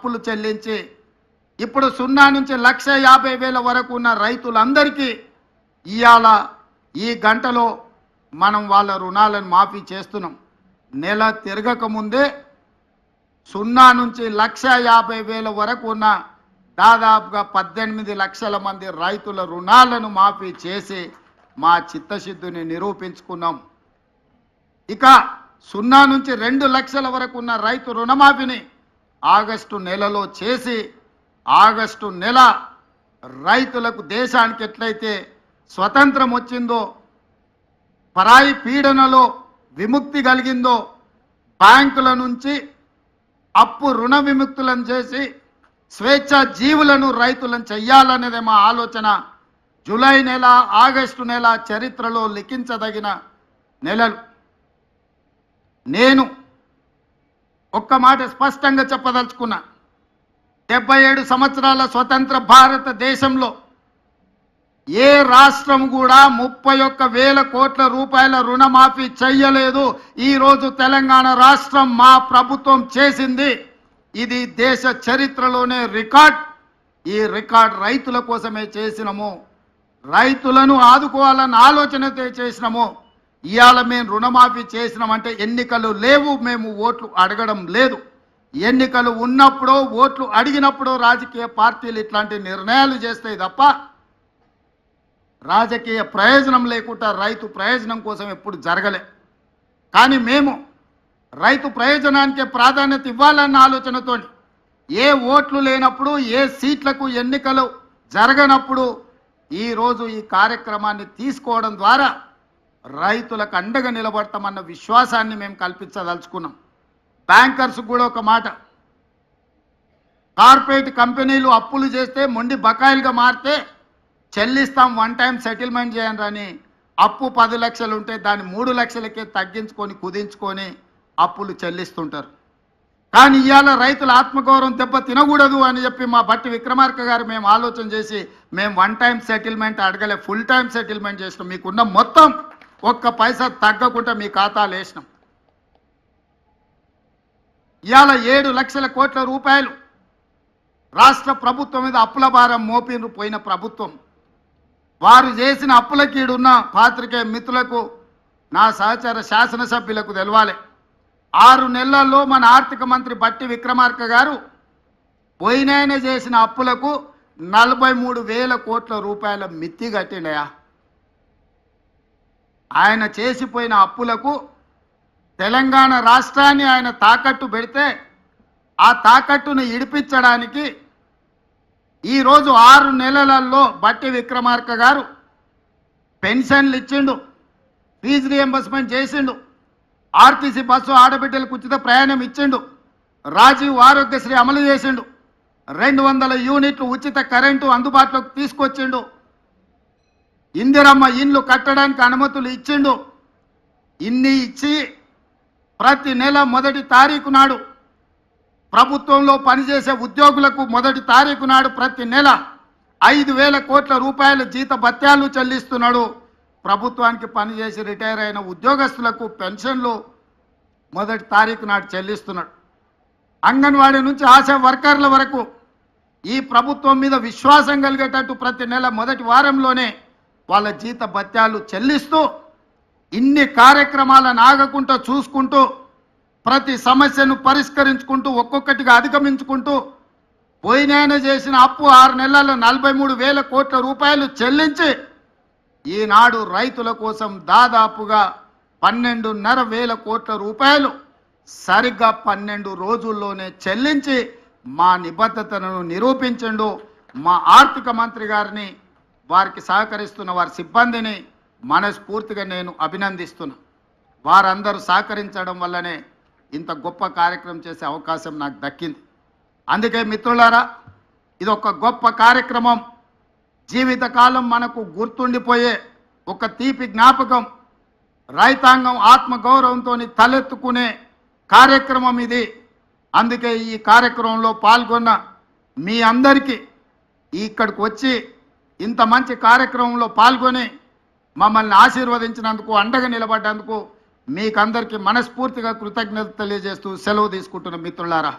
అప్పులు చెల్లించి ఇప్పుడు 0 నుంచి 1,50,000 వరకు ఉన్న రైతులందరికీ ఇవాళ ఈ గంటలో మనం వాళ్ళ రుణాలను మాఫీ చేస్తున్నాం. నెల తిరగక ముందే 0 నుంచి 1,50,000 వరకు ఉన్న దాదాపుగా 18 లక్షల మంది రైతుల రుణాలను మాఫీ చేసి మా చిత్తశుద్ధిని నిరూపించుకున్నాం. ఇక 0 నుంచి 2 లక్షల వరకు ఉన్న రైతు రుణమాఫీని ఆగస్టు నెలలో చేసి ఆగస్టు నెల రైతులకు దేశానికి ఎట్లయితే స్వతంత్రం వచ్చిందో, పరాయి పీడనలో విముక్తి కలిగిందో, బ్యాంకుల నుంచి అప్పు రుణ విముక్తులను చేసి స్వేచ్ఛా జీవులను రైతులను చెయ్యాలనేదే మా ఆలోచన. జూలై నెల, ఆగస్టు నెల చరిత్రలో లిఖించదగిన నెలలు. నేను ఒక్క మాట స్పష్టంగా చెప్పదలుచుకున్నా. 77 సంవత్సరాల స్వతంత్ర భారతదేశంలో ఏ రాష్ట్రం కూడా 31,000 కోట్ల రూపాయల రుణమాఫీ చెయ్యలేదు. ఈరోజు తెలంగాణ రాష్ట్రం మా ప్రభుత్వం చేసింది. ఇది దేశ చరిత్రలోనే రికార్డ్. ఈ రికార్డ్ రైతుల కోసమే చేసినాము, రైతులను ఆదుకోవాలన్న ఆలోచనతో చేసినాము. ఇవాళ మేము రుణమాఫీ చేసినామంటే ఎన్నికలు లేవు, మేము ఓట్లు అడగడం లేదు. ఎన్నికలు ఉన్నప్పుడు, ఓట్లు అడిగినప్పుడు రాజకీయ పార్టీలు ఇట్లాంటి నిర్ణయాలు చేస్తాయి తప్ప రాజకీయ ప్రయోజనం లేకుండా రైతు ప్రయోజనం కోసం ఎప్పుడు జరగలే. కానీ మేము రైతు ప్రయోజనానికే ప్రాధాన్యత ఇవ్వాలన్న ఆలోచనతో ఏ ఓట్లు లేనప్పుడు, ఏ సీట్లకు ఎన్నికలు జరగనప్పుడు ఈరోజు ఈ కార్యక్రమాన్ని తీసుకోవడం ద్వారా రైతులకు అండగా నిలబడతామన్న విశ్వాసాన్ని మేము కల్పించదలుచుకున్నాం. బ్యాంకర్స్ కూడా ఒక మాట, కార్పొరేట్ కంపెనీలు అప్పులు చేస్తే మొండి బకాయిలుగా మారితే చెల్లిస్తాం, 1 టైం సెటిల్మెంట్ చేయండి అని అప్పు 10 లక్షలు ఉంటే దాన్ని 3 లక్షలకే తగ్గించుకొని కుదించుకొని అప్పులు చెల్లిస్తుంటారు. కానీ ఇవాళ రైతుల ఆత్మగౌరవం దెబ్బ తినకూడదు అని చెప్పి మా బట్టి విక్రమార్క గారు మేము ఆలోచన చేసి మేము 1 టైం సెటిల్మెంట్ అడగలే, ఫుల్ టైం సెటిల్మెంట్ చేసినాం. మీకున్న మొత్తం ఒక్క పైసా తగ్గకుండా మీ ఖాతాలు వేసినాం. ఇవాళ 7 లక్షల కోట్ల రూపాయలు రాష్ట్ర ప్రభుత్వం మీద అప్పుల భారం మోపిన పోయిన ప్రభుత్వం. వారు చేసిన అప్పులకీడున్న పాత్రికేయ మిత్రులకు, నా సహచర శాసనసభ్యులకు తెలవాలి. 6 నెలల్లో మన ఆర్థిక మంత్రి బట్టి విక్రమార్క గారు పోయినాయన చేసిన అప్పులకు 43,000 కోట్ల రూపాయల మిత్తి కట్టిండయా. ఆయన చేసిపోయిన అప్పులకు తెలంగాణ రాష్ట్రాన్ని ఆయన తాకట్టు పెడితే ఆ తాకట్టును ఇడిపించడానికి ఈరోజు 6 నెలలలో బట్టి విక్రమార్క గారు పెన్షన్లు ఇచ్చిండు, ఫీజు రియంబర్స్మెంట్ చేసిండు, ఆర్టీసీ బస్సు ఆడబిడ్డలకు ఉచిత ప్రయాణం ఇచ్చిండు, రాజీవ్ ఆరోగ్యశ్రీ అమలు చేసిండు, 200 యూనిట్లు ఉచిత కరెంటు అందుబాటులోకి తీసుకొచ్చిండు, ఇందిరమ్మ ఇండ్లు కట్టడానికి అనుమతులు ఇచ్చిండు. ఇన్ని ఇచ్చి ప్రతి నెల 1వ తారీఖు నాడు ప్రభుత్వంలో పనిచేసే ఉద్యోగులకు 1వ తారీఖు నాడు ప్రతి నెల 5,000 కోట్ల రూపాయల జీత భత్యాలు చెల్లిస్తున్నాడు. ప్రభుత్వానికి పనిచేసి రిటైర్ అయిన ఉద్యోగస్తులకు పెన్షన్లు 1వ తారీఖు నాడు చెల్లిస్తున్నాడు. అంగన్వాడీ నుంచి ఆశా వర్కర్ల వరకు ఈ ప్రభుత్వం మీద విశ్వాసం కలిగేటట్టు ప్రతి నెల 1వ వారంలోనే వాళ్ళ జీత భత్యాలు చెల్లిస్తూ ఇన్ని కార్యక్రమాలను ఆగకుండా చూసుకుంటూ ప్రతి సమస్యను పరిష్కరించుకుంటూ ఒక్కొక్కటిగా అధిగమించుకుంటూ పోయినాయన చేసిన అప్పు 6 నెలల్లో 43,000 కోట్ల రూపాయలు చెల్లించి ఈనాడు రైతుల కోసం దాదాపుగా 12,500 కోట్ల రూపాయలు సరిగ్గా 12 రోజుల్లోనే చెల్లించి మా నిబద్ధతను నిరూపించండు. మా ఆర్థిక మంత్రి గారిని, వారికి సహకరిస్తున్న వారి సిబ్బందిని మనస్ఫూర్తిగా నేను అభినందిస్తున్నా. వారందరూ సహకరించడం వల్లనే ఇంత గొప్ప కార్యక్రమం చేసే అవకాశం నాకు దక్కింది. అందుకే మిత్రులారా, ఇది ఒక గొప్ప కార్యక్రమం, జీవితకాలం మనకు గుర్తుండిపోయే ఒక తీపి జ్ఞాపకం. రైతాంగం ఆత్మగౌరవంతో తలెత్తుకునే కార్యక్రమం ఇది. అందుకే ఈ కార్యక్రమంలో పాల్గొన్న మీ అందరికీ, ఇక్కడికి వచ్చి ఇంత మంచి కార్యక్రమంలో పాల్గొని మమ్మల్ని ఆశీర్వదించినందుకు, అండగా నిలబడ్డందుకు మీకందరికీ మనస్ఫూర్తిగా కృతజ్ఞత తెలియజేస్తూ సెలవు తీసుకుంటున్న మిత్రులారా.